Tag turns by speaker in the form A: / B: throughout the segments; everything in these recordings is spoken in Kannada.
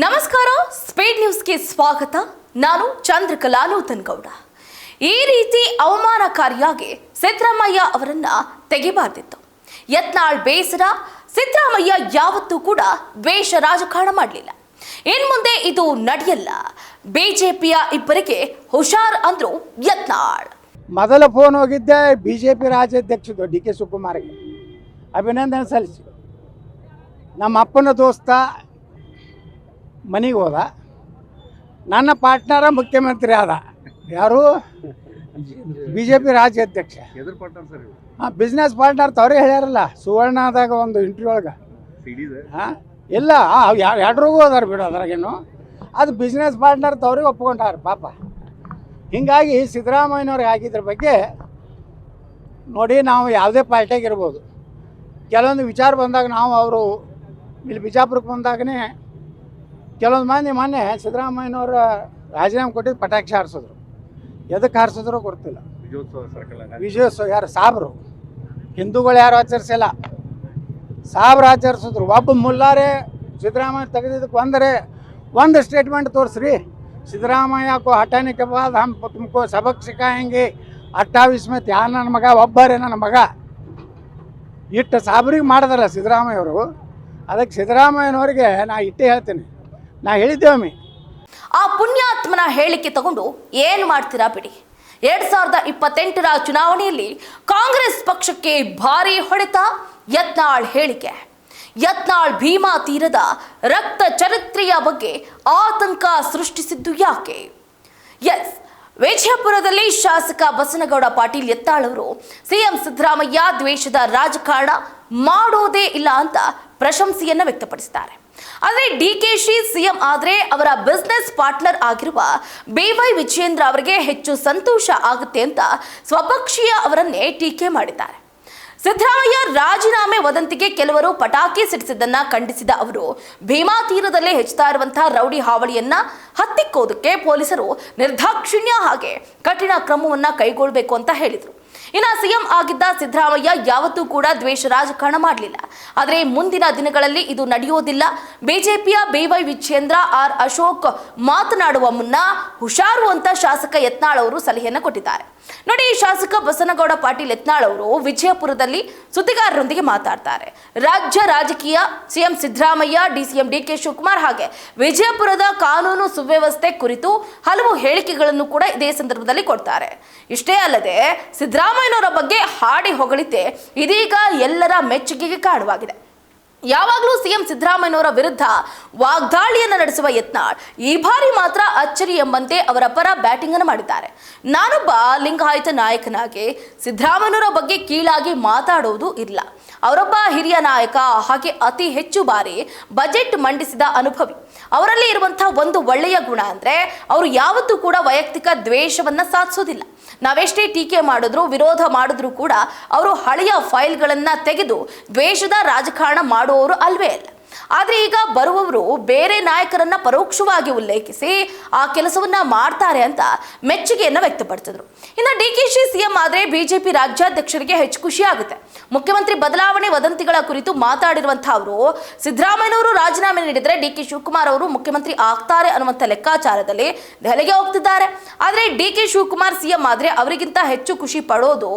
A: ನಮಸ್ಕಾರ, ಸ್ಪೀಡ್ ನ್ಯೂಸ್ಗೆ ಸ್ವಾಗತ. ನಾನು ಚಂದ್ರಕಲಾ ನೂತನಗೌಡ. ಈ ರೀತಿ ಅವಮಾನಕಾರಿಯಾಗಿ ಸಿದ್ದರಾಮಯ್ಯ ಅವರನ್ನ ತೆಗಿಬಾರ್ದಿತ್ತು. ಯತ್ನಾಳ್ ಬೇಸರ, ಸಿದ್ದರಾಮಯ್ಯ ಯಾವತ್ತೂ ಕೂಡ ದ್ವೇಷ ರಾಜಕಾರಣ ಮಾಡಲಿಲ್ಲ. ಇನ್ಮುಂದೆ ಇದು ನಡೆಯಲ್ಲ. ಬಿಜೆಪಿಯ ಇಬ್ಬರಿಗೆ ಹುಷಾರ್ ಅಂದ್ರು ಯತ್ನಾಳ್.
B: ಮೊದಲ ಫೋನ್ ಹೋಗಿದ್ದೆ ಬಿಜೆಪಿ ರಾಜ್ಯಾಧ್ಯಕ್ಷರು ಡಿ ಕೆ ಶಿವಕುಮಾರ್ಗೆ ಅಭಿನಂದನೆ ಸಲ್ಲಿಸಿ. ನಮ್ಮ ಅಪ್ಪನ ದೋಸ್ತ ಮನೆಗೆ ಹೋದ, ನನ್ನ ಪಾರ್ಟ್ನರ ಮುಖ್ಯಮಂತ್ರಿ ಆದ. ಯಾರು? ಬಿಜೆಪಿ ರಾಜ್ಯಾಧ್ಯಕ್ಷ. ಹಾಂ, ಬಿಸ್ನೆಸ್ ಪಾರ್ಟ್ನರ್ ತವರೇ ಹೇಳ್ಯಾರಲ್ಲ ಸುವರ್ಣದಾಗ ಒಂದು ಇಂಟರ್ವ್ಯೂ ಒಳಗೆ. ಹಾಂ, ಇಲ್ಲ ಎರಡ್ರಿಗೂ ಹೋದಾರ ಬಿಡು, ಅದ್ರಾಗೇನು. ಅದು ಬಿಸ್ನೆಸ್ ಪಾರ್ಟ್ನರ್ ತವ್ರಿಗೆ ಒಪ್ಕೊಂಡಾರ ಪಾಪ. ಹೀಗಾಗಿ ಸಿದ್ದರಾಮಯ್ಯನವ್ರಿಗೆ ಆಗಿದ್ರ ಬಗ್ಗೆ ನೋಡಿ, ನಾವು ಯಾವುದೇ ಪಾರ್ಟಿಯಾಗಿರ್ಬೋದು, ಕೆಲವೊಂದು ವಿಚಾರ ಬಂದಾಗ ನಾವು ಅವರು ಇಲ್ಲಿ ಬಿಜಾಪುರಕ್ಕೆ ಬಂದಾಗನೇ ಕೆಲವೊಂದು ಮಂದಿ ಮೊನ್ನೆ ಸಿದ್ದರಾಮಯ್ಯನವ್ರ ರಾಜೀನಾಮೆ ಕೊಟ್ಟಿದ್ದು ಪಟಾಕ್ಷಿ ಹಾರಿಸಿದ್ರು. ಎದಕ್ಕೆ ಹಾರಿಸಿದ್ರು ಗೊತ್ತಿಲ್ಲ. ವಿಜಯೋತ್ಸವ ಯಾರು ಸಾಬ್ರು, ಹಿಂದೂಗಳು ಯಾರು ಆಚರಿಸಿಲ್ಲ, ಸಾಬ್ರು ಆಚರಿಸಿದ್ರು. ಒಬ್ಬ ಮುಲ್ಲಾರೆ ಸಿದ್ದರಾಮಯ್ಯ ತೆಗೆದಿದ್ದಕ್ಕೆ ಒಂದು ಸ್ಟೇಟ್ಮೆಂಟ್ ತೋರಿಸ್ರಿ. ಸಿದ್ದರಾಮಯ್ಯ ಕೋ ಹಟಾನೆ ಕೆ ಬಾದ್ ಹಮ್ ತುಮಕೋ ಸಬಕ್ ಸಿಕ್ಕಾಯಂಗೆ 28 में ಯಾರು ನನ್ನ ಮಗ ಒಬ್ಬರೇ ನನ್ನ ಮಗ ಇಟ್ಟು ಸಾಬ್ರಿಗೆ ಮಾಡಿದಾರಲ್ಲ ಸಿದ್ದರಾಮಯ್ಯವರು. ಅದಕ್ಕೆ ಸಿದ್ದರಾಮಯ್ಯನವ್ರಿಗೆ ನಾ ಇಟ್ಟೇ ಹೇಳ್ತೀನಿ, ನಾ ಹೇಳಿದ್ದೇವಮ್ಮಿ.
A: ಆ ಪುಣ್ಯಾತ್ಮನ ಹೇಳಿಕೆ ತಗೊಂಡು ಏನು ಮಾಡ್ತೀರಾ ಬಿಡಿ. 2028ರ ಚುನಾವಣೆಯಲ್ಲಿ ಕಾಂಗ್ರೆಸ್ ಪಕ್ಷಕ್ಕೆ ಭಾರಿ ಹೊಡೆತ. ಯತ್ನಾಳ್ ಹೇಳಿಕೆ. ಯತ್ನಾಳ್ ಭೀಮಾ ತೀರದ ರಕ್ತ ಚರಿತ್ರೆಯ ಬಗ್ಗೆ ಆತಂಕ ಸೃಷ್ಟಿಸಿದ್ದು ಯಾಕೆ? ಎಸ್, ವಿಜಯಪುರದಲ್ಲಿ ಶಾಸಕ ಬಸನಗೌಡ ಪಾಟೀಲ್ ಯತ್ನಾಳ್ ಅವರು ಸಿಎಂ ಸಿದ್ದರಾಮಯ್ಯ ದ್ವೇಷದ ರಾಜಕಾರಣ ಮಾಡೋದೇ ಇಲ್ಲ ಅಂತ ಪ್ರಶಂಸೆಯನ್ನ ವ್ಯಕ್ತಪಡಿಸಿದ್ದಾರೆ. ಆದರೆ ಡಿಕೆಶಿ ಸಿಎಂ ಆದರೆ ಅವರ ಬಿಸ್ನೆಸ್ ಪಾರ್ಟ್ನರ್ ಆಗಿರುವ BY ವಿಜಯೇಂದ್ರ ಅವರಿಗೆ ಹೆಚ್ಚು ಸಂತೋಷ ಆಗುತ್ತೆ ಅಂತ ಸ್ವಪಕ್ಷೀಯ ಅವರನ್ನೇ ಟೀಕೆ ಮಾಡಿದ್ದಾರೆ. ಸಿದ್ದರಾಮಯ್ಯ ರಾಜೀನಾಮೆ ವದಂತಿಗೆ ಕೆಲವರು ಪಟಾಕಿ ಸಿಡಿಸಿದ್ದನ್ನ ಖಂಡಿಸಿದ ಅವರು ಭೀಮಾ ತೀರದಲ್ಲೇ ಹೆಚ್ಚುತ್ತಾ ಇರುವಂತಹ ರೌಡಿ ಹಾವಳಿಯನ್ನ ಹತ್ತಿಕ್ಕೋದಕ್ಕೆ ಪೊಲೀಸರು ನಿರ್ದಾಕ್ಷಿಣ್ಯ ಹಾಗೆ ಕಠಿಣ ಕ್ರಮವನ್ನ ಕೈಗೊಳ್ಳಬೇಕು ಅಂತ ಹೇಳಿದರು. ಇನ್ನು ಸಿಎಂ ಆಗಿದ್ದ ಸಿದ್ದರಾಮಯ್ಯ ಯಾವತ್ತೂ ಕೂಡ ದ್ವೇಷ ರಾಜಕಾರಣ ಮಾಡಲಿಲ್ಲ. ಆದರೆ ಮುಂದಿನ ದಿನಗಳಲ್ಲಿ ಇದು ನಡೆಯೋದಿಲ್ಲ. ಬಿಜೆಪಿಯ BY ವಿಜಯೇಂದ್ರ, ಆರ್ ಅಶೋಕ್ ಮಾತನಾಡುವ ಮುನ್ನ ಹುಷಾರು ಅಂತ ಶಾಸಕ ಯತ್ನಾಳ್ ಅವರು ಸಲಹೆಯನ್ನು ಕೊಟ್ಟಿದ್ದಾರೆ. ನೋಡಿ, ಶಾಸಕ ಬಸನಗೌಡ ಪಾಟೀಲ್ ಯತ್ನಾಳ್ ಅವರು ವಿಜಯಪುರದಲ್ಲಿ ಸುದ್ದಿಗಾರರೊಂದಿಗೆ ಮಾತಾಡ್ತಾರೆ. ರಾಜ್ಯ ರಾಜಕೀಯ, CM Siddaramaiah, DCM DK Shivakumar ಹಾಗೆ ವಿಜಯಪುರದ ಕಾನೂನು ಸುವ್ಯವಸ್ಥೆ ಕುರಿತು ಹಲವು ಹೇಳಿಕೆಗಳನ್ನು ಕೂಡ ಇದೇ ಸಂದರ್ಭದಲ್ಲಿ ಕೊಡ್ತಾರೆ. ಇಷ್ಟೇ ಅಲ್ಲದೆ ಸಿದ್ದರಾಮಯ್ಯನವರ ಬಗ್ಗೆ ಹಾಡಿ ಹೊಗಳಿದ್ದೆ ಇದೀಗ ಎಲ್ಲರ ಮೆಚ್ಚುಗೆಗೆ ಕಾರಣವಾಗಿದೆ. ಯಾವಾಗಲೂ ಸಿಎಂ ಸಿದ್ದರಾಮಯ್ಯನವರ ವಿರುದ್ಧ ವಾಗ್ದಾಳಿಯನ್ನು ನಡೆಸುವ ಯತ್ನಾಳ್ ಈ ಬಾರಿ ಮಾತ್ರ ಅಚ್ಚರಿ ಎಂಬಂತೆ ಅವರ ಪರ ಬ್ಯಾಟಿಂಗ್ ಅನ್ನು ಮಾಡಿದ್ದಾರೆ. ನಾನೊಬ್ಬ ಲಿಂಗಾಯತ ನಾಯಕನಾಗಿ ಸಿದ್ದರಾಮಯ್ಯನವರ ಬಗ್ಗೆ ಕೀಳಾಗಿ ಮಾತಾಡೋದು ಇಲ್ಲ. ಅವರೊಬ್ಬ ಹಿರಿಯ ನಾಯಕ, ಹಾಗೆ ಅತಿ ಹೆಚ್ಚು ಬಾರಿ ಬಜೆಟ್ ಮಂಡಿಸಿದ ಅನುಭವಿ. ಅವರಲ್ಲಿ ಇರುವಂತಹ ಒಂದು ಒಳ್ಳೆಯ ಗುಣ ಅಂದ್ರೆ ಅವರು ಯಾವತ್ತೂ ಕೂಡ ವೈಯಕ್ತಿಕ ದ್ವೇಷವನ್ನ ಸಾಧಿಸೋದಿಲ್ಲ. ನಾವೆಷ್ಟೇ ಟೀಕೆ ಮಾಡಿದ್ರು, ವಿರೋಧ ಮಾಡಿದ್ರು ಕೂಡ ಅವರು ಹಳೆಯ ಫೈಲ್ಗಳನ್ನ ತೆಗೆದು ದ್ವೇಷದ ರಾಜಕಾರಣ ಮಾಡುವವರು ಅಲ್ವೇ ಅಲ್ಲ. ಆದರೆ ಈಗ ಬರುವವರು ಬೇರೆ ನಾಯಕರನ್ನ ಪರೋಕ್ಷವಾಗಿ ಉಲ್ಲೇಖಿಸಿ ಆ ಕೆಲಸವನ್ನ ಮಾಡ್ತಾರೆ ಅಂತ ಮೆಚ್ಚುಗೆಯನ್ನ ವ್ಯಕ್ತಪಡಿಸಿದ್ರು. ಇನ್ನು ಡಿಕೆಶಿ ಸಿಎಂ ಆದ್ರೆ ಬಿಜೆಪಿ ರಾಜ್ಯಾಧ್ಯಕ್ಷರಿಗೆ ಹೆಚ್ಚು ಖುಷಿ ಆಗುತ್ತೆ. ಮುಖ್ಯಮಂತ್ರಿ ಬದಲಾವಣೆ ವದಂತಿಗಳ ಕುರಿತು ಮಾತಾಡಿರುವಂತಹ ಅವರು ಸಿದ್ದರಾಮಯ್ಯನವರು ರಾಜೀನಾಮೆ ನೀಡಿದ್ರೆ DK ಶಿವಕುಮಾರ್ ಅವರು ಮುಖ್ಯಮಂತ್ರಿ ಆಗ್ತಾರೆ ಅನ್ನುವಂಥ ಲೆಕ್ಕಾಚಾರದಲ್ಲಿ ದೆಹಲಿಗೆ ಹೋಗ್ತಿದ್ದಾರೆ. ಆದರೆ DK ಶಿವಕುಮಾರ್ ಸಿಎಂ ಆದ್ರೆ ಅವರಿಗಿಂತ ಹೆಚ್ಚು ಖುಷಿ ಪಡೋದು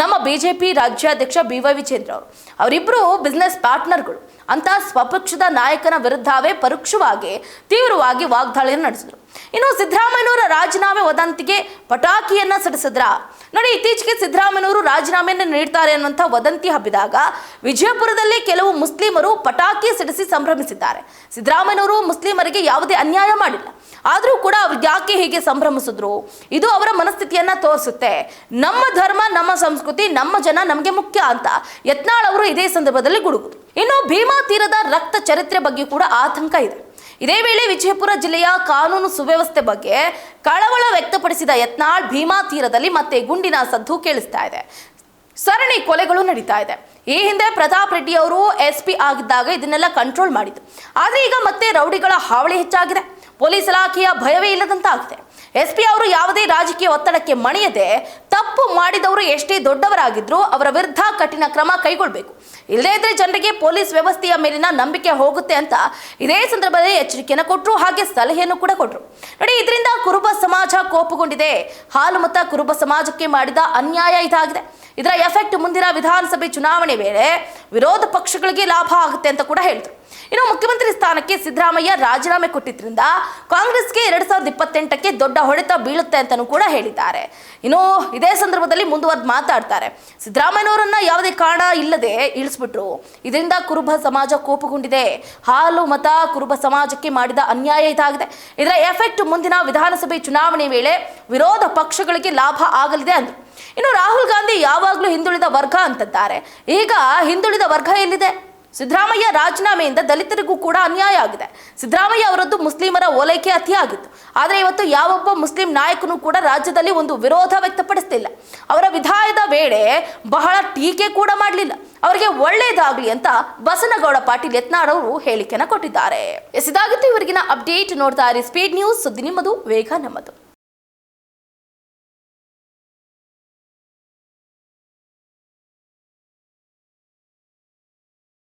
A: ನಮ್ಮ ಬಿಜೆಪಿ ರಾಜ್ಯಾಧ್ಯಕ್ಷ BY ವಿಜಯೇಂದ್ರ ಅವರು. ಅವರಿಬ್ಬರು ಬಿಸ್ನೆಸ್ ಪಾರ್ಟ್ನರ್ಗಳು ಅಂತ ಸ್ವಪಕ್ಷದ ನಾಯಕನ ವಿರುದ್ಧವೇ ಪರೋಕ್ಷವಾಗಿ ತೀವ್ರವಾಗಿ ವಾಗ್ದಾಳಿಯನ್ನು ನಡೆಸಿದ್ರು. ಇನ್ನು ಸಿದ್ದರಾಮಯ್ಯನವರ ರಾಜೀನಾಮೆ ವದಂತಿಗೆ ಪಟಾಕಿಯನ್ನ ಸಿಡಿಸಿದ್ರ. ನೋಡಿ, ಇತ್ತೀಚೆಗೆ ಸಿದ್ದರಾಮಯ್ಯನವರು ರಾಜೀನಾಮೆಯನ್ನು ನೀಡ್ತಾರೆ ಅನ್ನುವಂಥ ವದಂತಿ ಹಬ್ಬಿದಾಗ ವಿಜಯಪುರದಲ್ಲಿ ಕೆಲವು ಮುಸ್ಲಿಮರು ಪಟಾಕಿ ಸಿಡಿಸಿ ಸಂಭ್ರಮಿಸಿದ್ದಾರೆ. ಸಿದ್ದರಾಮಯ್ಯನವರು ಮುಸ್ಲಿಮರಿಗೆ ಯಾವುದೇ ಅನ್ಯಾಯ ಮಾಡಿಲ್ಲ, ಆದರೂ ಕೂಡ ಅವ್ರು ಯಾಕೆ ಹೀಗೆ ಸಂಭ್ರಮಿಸಿದ್ರು? ಇದು ಅವರ ಮನಸ್ಥಿತಿಯನ್ನ ತೋರಿಸುತ್ತೆ. ನಮ್ಮ ಧರ್ಮ, ನಮ್ಮ ಸಂಸ್ಕೃತಿ, ನಮ್ಮ ಜನ ನಮಗೆ ಮುಖ್ಯ ಅಂತ ಯತ್ನಾಳ್ ಅವರು ಇದೇ ಸಂದರ್ಭದಲ್ಲಿ ಗುಡುಗುದು. ಇನ್ನು ಭೀಮಾ ತೀರದ ರಕ್ತ ಚರಿತ್ರೆ ಬಗ್ಗೆ ಕೂಡ ಆತಂಕ ಇದೆ. ಇದೇ ವೇಳೆ ವಿಜಯಪುರ ಜಿಲ್ಲೆಯ ಕಾನೂನು ಸುವ್ಯವಸ್ಥೆ ಬಗ್ಗೆ ಕಳವಳ ವ್ಯಕ್ತಪಡಿಸಿದ ಯತ್ನಾಳ್ ಭೀಮಾ ತೀರದಲ್ಲಿ ಮತ್ತೆ ಗುಂಡಿನ ಸದ್ದು ಕೇಳಿಸ್ತಾ ಇದೆ. ಸರಣಿ ಕೊಲೆಗಳು ನಡೀತಾ ಇದೆ. ಈ ಹಿಂದೆ ಪ್ರತಾಪ್ ರೆಡ್ಡಿ ಅವರು SP ಆಗಿದ್ದಾಗ ಇದನ್ನೆಲ್ಲ ಕಂಟ್ರೋಲ್ ಮಾಡಿದ್ದು. ಆದರೆ ಈಗ ಮತ್ತೆ ರೌಡಿಗಳ ಹಾವಳಿ ಹೆಚ್ಚಾಗಿದೆ. ಪೊಲೀಸ್ ಇಲಾಖೆಯ ಭಯವೇ ಇಲ್ಲದಂತಾಗಿದೆ. SP ಅವರು ಯಾವುದೇ ರಾಜಕೀಯ ಒತ್ತಡಕ್ಕೆ ಮಣಿಯದೆ ತಪ್ಪು ಮಾಡಿದವರು ಎಷ್ಟೇ ದೊಡ್ಡವರಾಗಿದ್ರೂ ಅವರ ವಿರುದ್ಧ ಕಠಿಣ ಕ್ರಮ ಕೈಗೊಳ್ಳಬೇಕು. ಇಲ್ಲದೇ ಇದ್ರೆ ಜನರಿಗೆ ಪೊಲೀಸ್ ವ್ಯವಸ್ಥೆಯ ಮೇಲಿನ ನಂಬಿಕೆ ಹೋಗುತ್ತೆ ಅಂತ ಇದೇ ಸಂದರ್ಭದಲ್ಲಿ ಎಚ್ಚರಿಕೆಯನ್ನು ಕೊಟ್ಟರು, ಹಾಗೆ ಸಲಹೆಯನ್ನು ಕೂಡ ಕೊಟ್ಟರು. ನೋಡಿ, ಇದರಿಂದ ಕುರುಬ ಸಮಾಜ ಕೋಪಗೊಂಡಿದೆ. ಹಾಲುಮತ ಕುರುಬ ಸಮಾಜಕ್ಕೆ ಮಾಡಿದ ಅನ್ಯಾಯ ಇದಾಗಿದೆ. ಇದರ ಎಫೆಕ್ಟ್ ಮುಂದಿನ ವಿಧಾನಸಭೆ ಚುನಾವಣೆ ವೇಳೆ ವಿರೋಧ ಪಕ್ಷಗಳಿಗೆ ಲಾಭ ಆಗುತ್ತೆ ಅಂತ ಕೂಡ ಹೇಳಿದ್ರು. ಇನ್ನು ಮುಖ್ಯಮಂತ್ರಿ ಸ್ಥಾನಕ್ಕೆ ಸಿದ್ದರಾಮಯ್ಯ ರಾಜೀನಾಮೆ ಕೊಟ್ಟಿದ್ರಿಂದ ಕಾಂಗ್ರೆಸ್ಗೆ 2028ಕ್ಕೆ ದೊಡ್ಡ ಹೊಡೆತ ಬೀಳುತ್ತೆ ಅಂತಲೂ ಕೂಡ ಹೇಳಿದ್ದಾರೆ. ಇನ್ನು ಇದೇ ಸಂದರ್ಭದಲ್ಲಿ ಮುಂದುವರೆದು ಮಾತಾಡ್ತಾರೆ, ಸಿದ್ದರಾಮಯ್ಯನವರನ್ನ ಯಾವುದೇ ಕಾರಣ ಇಲ್ಲದೆ ಇಳಿಸ್ಬಿಟ್ರು. ಇದರಿಂದ ಕುರುಬ ಸಮಾಜ ಕೋಪಗೊಂಡಿದೆ. ಹಾಲು ಮತ ಕುರುಬ ಸಮಾಜಕ್ಕೆ ಮಾಡಿದ ಅನ್ಯಾಯ ಇದಾಗಿದೆ. ಇದರ ಎಫೆಕ್ಟ್ ಮುಂದಿನ ವಿಧಾನಸಭೆ ಚುನಾವಣೆ ವೇಳೆ ವಿರೋಧ ಪಕ್ಷಗಳಿಗೆ ಲಾಭ ಆಗಲಿದೆ ಅಂದ್ರು. ಇನ್ನು ರಾಹುಲ್ ಗಾಂಧಿ ಯಾವಾಗಲೂ ಹಿಂದುಳಿದ ವರ್ಗ ಅಂತಿದ್ದಾರೆ. ಈಗ ಹಿಂದುಳಿದ ವರ್ಗ ಎಲ್ಲಿದೆ? ಸಿದ್ದರಾಮಯ್ಯ ರಾಜೀನಾಮೆಯಿಂದ ದಲಿತರಿಗೂ ಕೂಡ ಅನ್ಯಾಯ ಆಗಿದೆ. ಸಿದ್ದರಾಮಯ್ಯ ಅವರದ್ದು ಮುಸ್ಲಿಮರ ಓಲೈಕೆ ಅತಿಯಾಗಿತ್ತು. ಆದರೆ ಇವತ್ತು ಯಾವೊಬ್ಬ ಮುಸ್ಲಿಂ ನಾಯಕನೂ ಕೂಡ ರಾಜ್ಯದಲ್ಲಿ ಒಂದು ವಿರೋಧ ವ್ಯಕ್ತಪಡಿಸ್ತಿಲ್ಲ. ಅವರ ವಿಧಾಯದ ವೇಳೆ ಬಹಳ ಟೀಕೆ ಕೂಡ ಮಾಡಲಿಲ್ಲ. ಅವರಿಗೆ ಒಳ್ಳೆಯದಾಗಲಿ ಅಂತ ಬಸನಗೌಡ ಪಾಟೀಲ್ ಯತ್ನಾಳ್ ಅವರು ಹೇಳಿಕೆಯನ್ನು ಕೊಟ್ಟಿದ್ದಾರೆ. ಇದಾಗಿತ್ತು ಇವರಿಗಿನ ಅಪ್ಡೇಟ್. ನೋಡ್ತಾ ಇರಿ ಸ್ಪೀಡ್ ನ್ಯೂಸ್, ಸುದ್ದಿ ನಿಮ್ಮದು, ವೇಗ ನಮ್ಮದು.